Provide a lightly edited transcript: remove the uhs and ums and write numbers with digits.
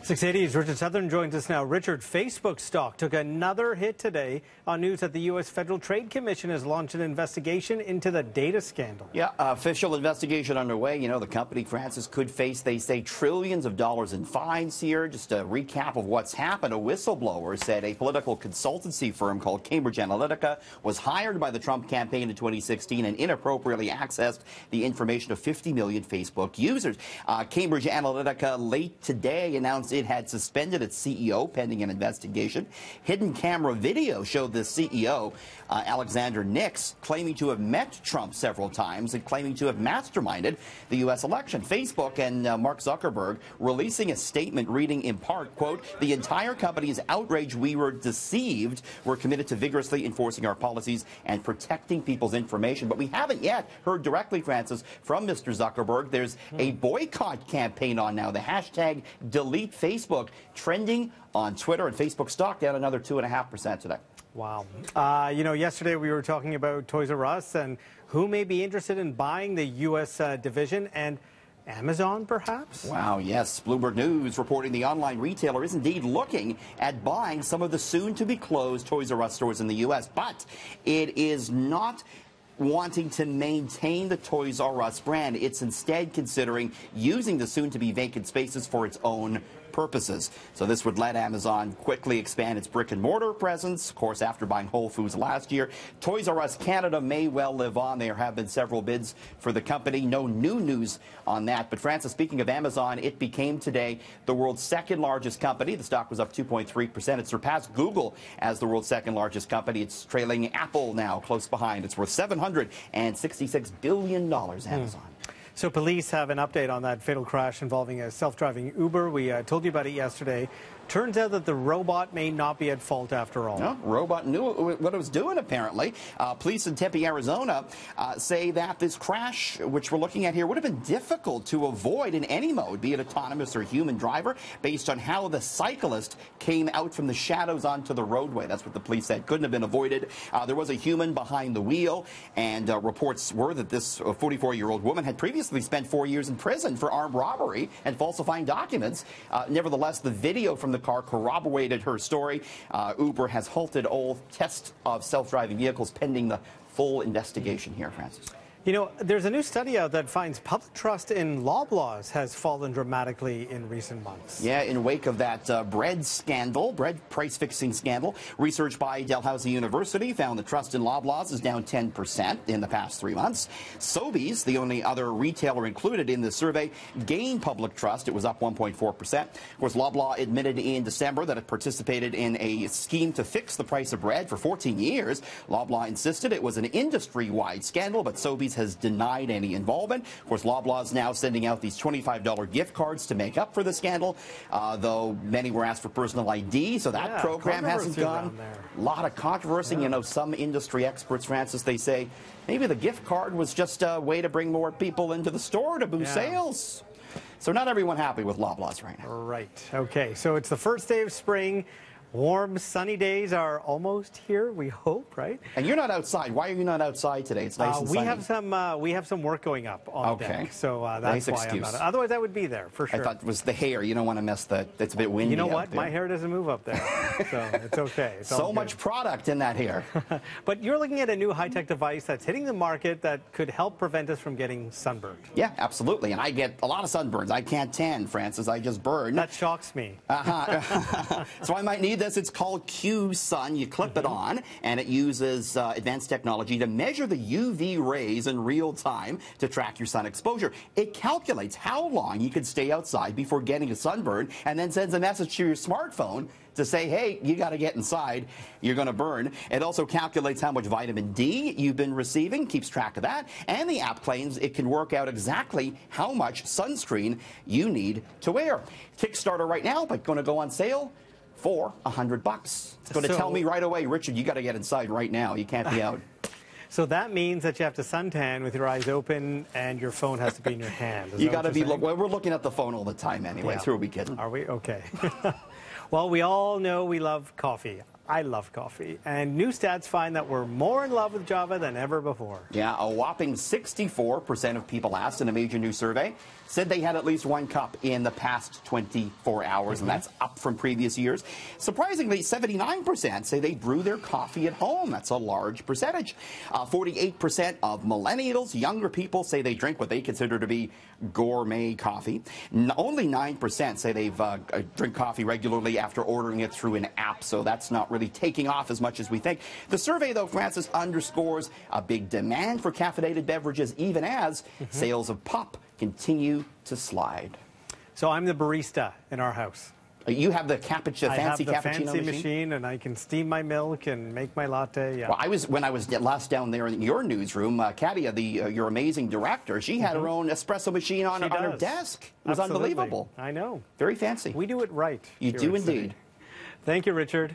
680's Richard Southern joins us now. Richard, Facebook stock took another hit today on news that the U.S. Federal Trade Commission has launched an investigation into the data scandal. Yeah, official investigation underway. You know, the company, Francis, could face, they say, trillions of dollars in fines here. Just a recap of what's happened. A whistleblower said a political consultancy firm called Cambridge Analytica was hired by the Trump campaign in 2016 and inappropriately accessed the information of 50 million Facebook users. Cambridge Analytica late today announced it had suspended its CEO pending an investigation. Hidden camera video showed the CEO, Alexander Nix, claiming to have met Trump several times and claiming to have masterminded the U.S. election. Facebook and Mark Zuckerberg releasing a statement reading in part, quote, "The entire company is outraged. We were deceived. We're committed to vigorously enforcing our policies and protecting people's information." But we haven't yet heard directly, Francis, from Mr. Zuckerberg. There's a boycott campaign on now. The hashtag Delete Facebook trending on Twitter, and Facebook stock down another 2.5% today. Wow. You know, yesterday we were talking about Toys R Us and who may be interested in buying the U.S. division, and Amazon, perhaps? Wow, yes. Bloomberg News reporting the online retailer is indeed looking at buying some of the soon-to-be-closed Toys R Us stores in the U.S., but it is not wanting to maintain the Toys R Us brand. It's instead considering using the soon-to-be vacant spaces for its own purposes. So this would let Amazon quickly expand its brick-and-mortar presence, of course, after buying Whole Foods last year. Toys R Us Canada may well live on. There have been several bids for the company. No new news on that. But, Francis, speaking of Amazon, it became today the world's second-largest company. The stock was up 2.3%. It surpassed Google as the world's second-largest company. It's trailing Apple now, close behind. It's worth $766 billion, Amazon. So police have an update on that fatal crash involving a self-driving Uber. We told you about it yesterday. Turns out that the robot may not be at fault after all. No, robot knew what it was doing, apparently. Police in Tempe, Arizona, say that this crash, which we're looking at here, would have been difficult to avoid in any mode, be it autonomous or human driver, based on how the cyclist came out from the shadows onto the roadway. That's what the police said. Couldn't have been avoided. There was a human behind the wheel, and reports were that this 44-year-old woman had previously spent 4 years in prison for armed robbery and falsifying documents. Nevertheless, the video from the car corroborated her story. Uber has halted all tests of self-driving vehicles pending the full investigation here, Francis. You know, there's a new study out that finds public trust in Loblaws has fallen dramatically in recent months. Yeah, in wake of that bread scandal, bread price-fixing scandal, research by Dalhousie University found the trust in Loblaws is down 10% in the past 3 months. Sobeys, the only other retailer included in the survey, gained public trust. It was up 1.4%. Of course, Loblaw admitted in December that it participated in a scheme to fix the price of bread for 14 years. Loblaw insisted it was an industry-wide scandal, but Sobeys has denied any involvement. Of course, Loblaw is now sending out these $25 gift cards to make up for the scandal, though many were asked for personal ID, so that program hasn't gone. A lot of controversy. You know, some industry experts, Francis, they say maybe the gift card was just a way to bring more people into the store to boost sales. So not everyone happy with Loblaws right now. Right. Okay. So it's the first day of spring. Warm, sunny days are almost here, we hope, right? And you're not outside. Why are you not outside today? It's nice and sunny. We have some work going up on deck, so that's why I'm not. Otherwise, I would be there for sure. I thought it was the hair. You don't want to mess the. It's a bit windy. You know what? My hair doesn't move up there, so it's okay. It's so much product in that hair. But you're looking at a new high-tech device that's hitting the market that could help prevent us from getting sunburned. Yeah, absolutely. And I get a lot of sunburns. I can't tan, Francis. I just burn. That shocks me. So I might need this. It's called Q-Sun. You clip it on, and it uses advanced technology to measure the UV rays in real time to track your sun exposure. It calculates how long you can stay outside before getting a sunburn, and then sends a message to your smartphone to say, hey, you got to get inside, you're going to burn. It also calculates how much vitamin D you've been receiving, keeps track of that, and the app claims it can work out exactly how much sunscreen you need to wear. Kickstarter right now, but going to go on sale for $100. It's going to tell me right away, Richard, you got to get inside right now. You can't be out. So that means that you have to suntan with your eyes open and your phone has to be in your hand. You got to be, well, we're looking at the phone all the time anyway. Yeah. Who are we kidding? Are we? Okay. Well, we all know we love coffee. I love coffee, and new stats find that we're more in love with Java than ever before. Yeah, a whopping 64% of people asked in a major new survey said they had at least one cup in the past 24 hours, and that's up from previous years. Surprisingly, 79% say they brew their coffee at home. That's a large percentage. 48% of millennials, younger people, say they drink what they consider to be gourmet coffee. Only 9% say they've drink coffee regularly after ordering it through an app, so that's not really taking off as much as we think. The survey, though, Francis, underscores a big demand for caffeinated beverages, even as sales of pop continue to slide. So I'm the barista in our house. You have the fancy cappuccino machine, and I can steam my milk and make my latte. Yeah. Well, when I was last down there in your newsroom, Katia, your amazing director, she had her own espresso machine on her desk. It was unbelievable. I know. Very fancy. We do it right. You do indeed. Thank you, Richard.